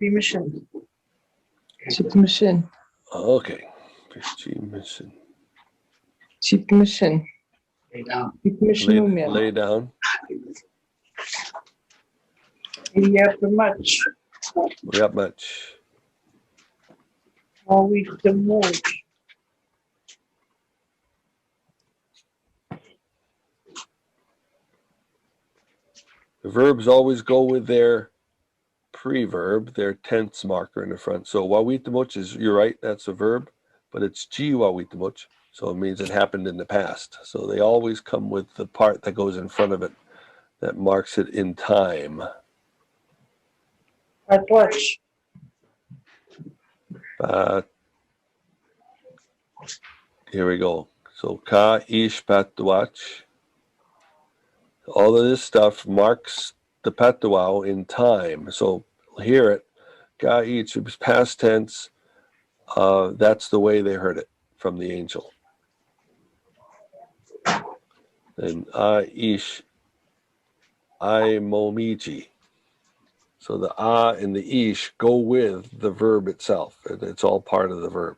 Mission. Cheap machine. Okay. Mission. Cheap machine. Lay down. Cheap machine. Lay down. We have much. We got much. Or we the most. The verbs always go with their preverb, their tense marker in the front. So wawitamuch is, you're right, that's a verb, but it's ji wawitamuch, so it means it happened in the past. So they always come with the part that goes in front of it that marks it in time. At watch. Here we go. So ka ish patuach. All of this stuff marks the patuau in time. So hear it. Ka ish, it was past tense. That's the way they heard it from the angel. And ish, I momiji. So the and the ish go with the verb itself. It's all part of the verb.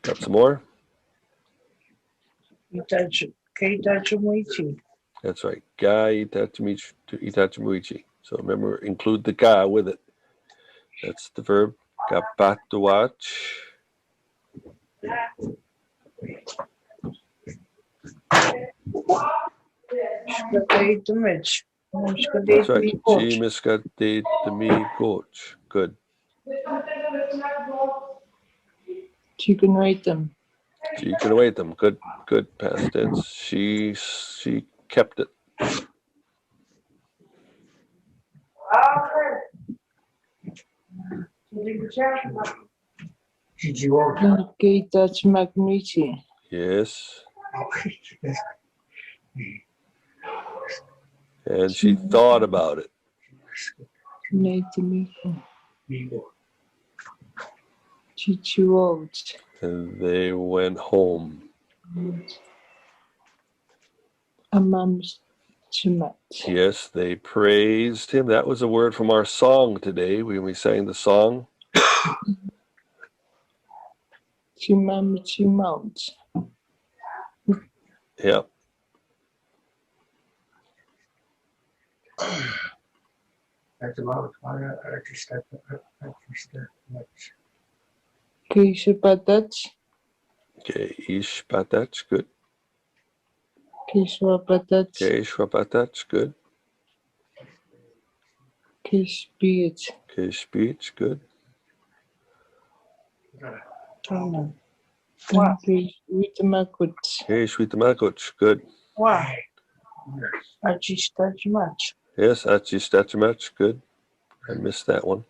Got some more? Itachi. That's right. Ga itachimuichi. So remember, include the ga with it. That's the verb. Kapatuach. Image. That's right. Chi miskade mi coach. Good. Chigunaitam. She can await them. Good. Good. Past tense. She kept it. Did you all? Nagaitas magniti. Yes. And she thought about it. Natamiko. Chichuot. And they went home. Amams chimat. Yes, they praised him. That was a word from our song today when we sang the song. Chimam chimount. Yeah. That's about I just Kishapatat. Okay. Ishpatach. Good. Kishwapatat. Okay. Shwapatach. Good. Kishpiat. Okay. Speech. Good. Turn. Wow. Kishwitamakut. Okay. Shwitamakoch. Good. Wow. I just touch much. Yes. Achistachimach. Good. I missed that one.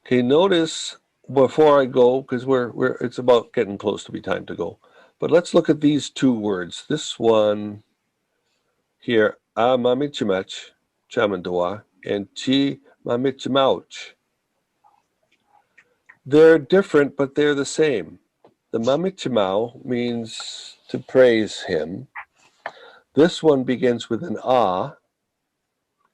Okay, notice before I go, because it's about getting close to be time to go. But let's look at these two words. This one here, a mamichimach, chamandawa, and chi mamichimauch. They're different, but they're the same. The mamichimau means to praise him. This one begins with an a.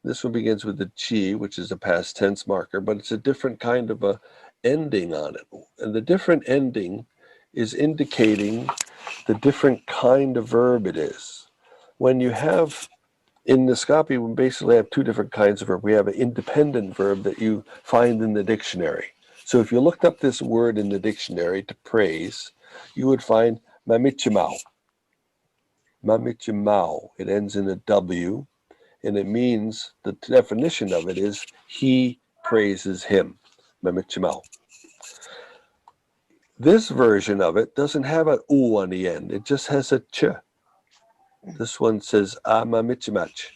This one begins with the chi, which is a past tense marker, but it's a different kind of a ending on it. And the different ending is indicating the different kind of verb it is. When you have, in Naskapi, we basically have two different kinds of verb. We have an independent verb that you find in the dictionary. So if you looked up this word in the dictionary to praise, you would find mamichimau. Mamichimau. It ends in a W. And it means, the definition of it is, he praises him. Mamichimau. This version of it doesn't have an U on the end. It just has a ch. This one says, mamichimach.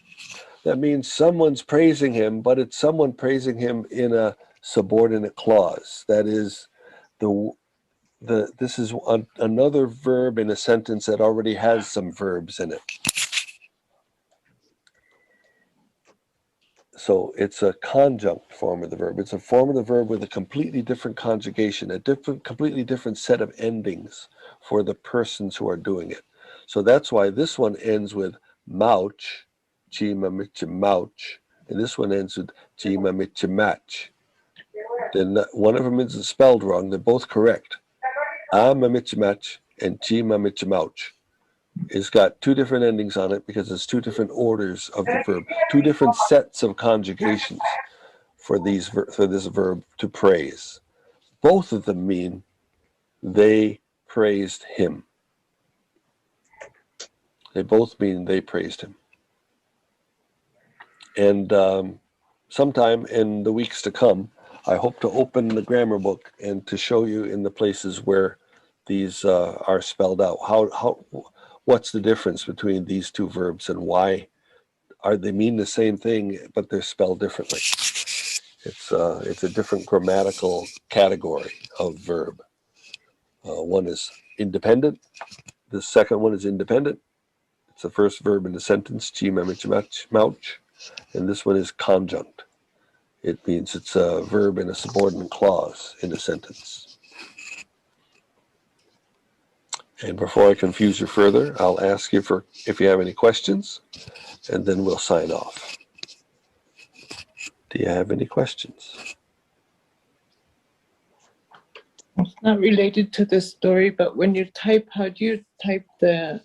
That means someone's praising him, but it's someone praising him in a subordinate clause. That is, this is another verb in a sentence that already has some verbs in it. So it's a conjunct form of the verb. It's a form of the verb with a completely different conjugation, completely different set of endings for the persons who are doing it. So that's why this one ends with mauch, chi mamichimauch, and this one ends with chi mamichimach. Then one of them isn't spelled wrong. They're both correct. A mamichimach and chi mamichimauch. It's got two different endings on it because it's two different orders of the verb, two different sets of conjugations for this verb to praise. Both of them mean they praised him. They both mean they praised him. And sometime in the weeks to come, I hope to open the grammar book and to show you in the places where these are spelled out. What's the difference between these two verbs and why they mean the same thing, but they're spelled differently? It's a different grammatical category of verb. One is independent. The second one is independent. It's the first verb in the sentence, chi mamichimauch, and this one is conjunct. It means it's a verb in a subordinate clause in a sentence. And before I confuse you further, I'll ask you if you have any questions, and then we'll sign off. Do you have any questions? It's not related to the story, but when you type, how do you type the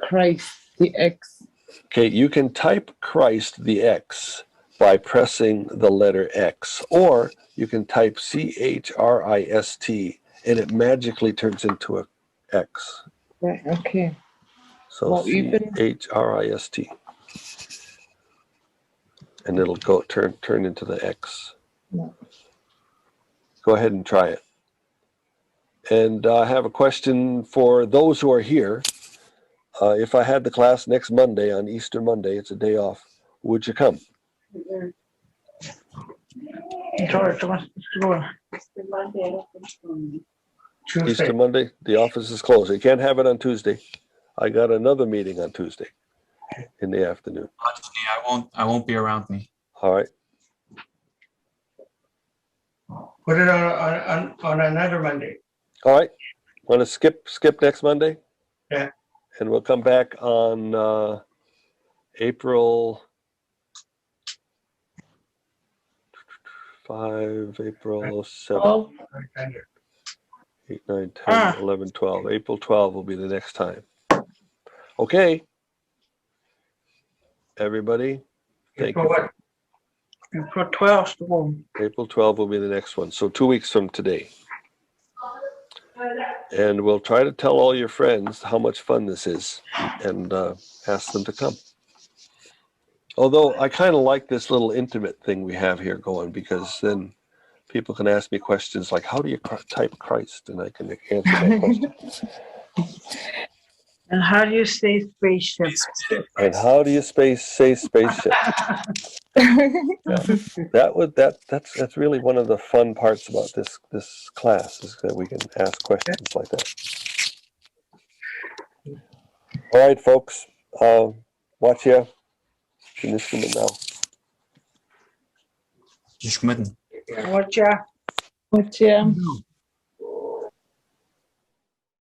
Christ, the X? Okay, you can type Christ, the X, by pressing the letter X, or you can type Christ, and it magically turns into a X. Right, okay. So Oh, even- CHRIST. And it'll go turn into the X. Yeah. Go ahead and try it. And I have a question for those who are here. If I had the class next Monday, on Easter Monday, it's a day off, would you come? George, what's going? Easter Tuesday. Monday, the office is closed. You can't have it on Tuesday. I got another meeting on Tuesday in the afternoon. I won't be around me. All right. Put it on another Monday. All right. Want to skip next Monday? Yeah. And we'll come back on April 5, April 7, Oh, 8, 9, 10, Ah. 11, 12. April 12 will be the next time. Okay. Everybody, thank April you. what? April 12th, the one. April 12 will be the next one. So 2 weeks from today. And we'll try to tell all your friends how much fun this is and ask them to come. Although I kind of like this little intimate thing we have here going, because then people can ask me questions like, how do you type Christ? And I can answer that question. And how do you say spaceship? And how do you say spaceship? That's really one of the fun parts about this class, is that we can ask questions like that. All right, folks. Watch ya. Instrument now. Just come in. What's your but yeah.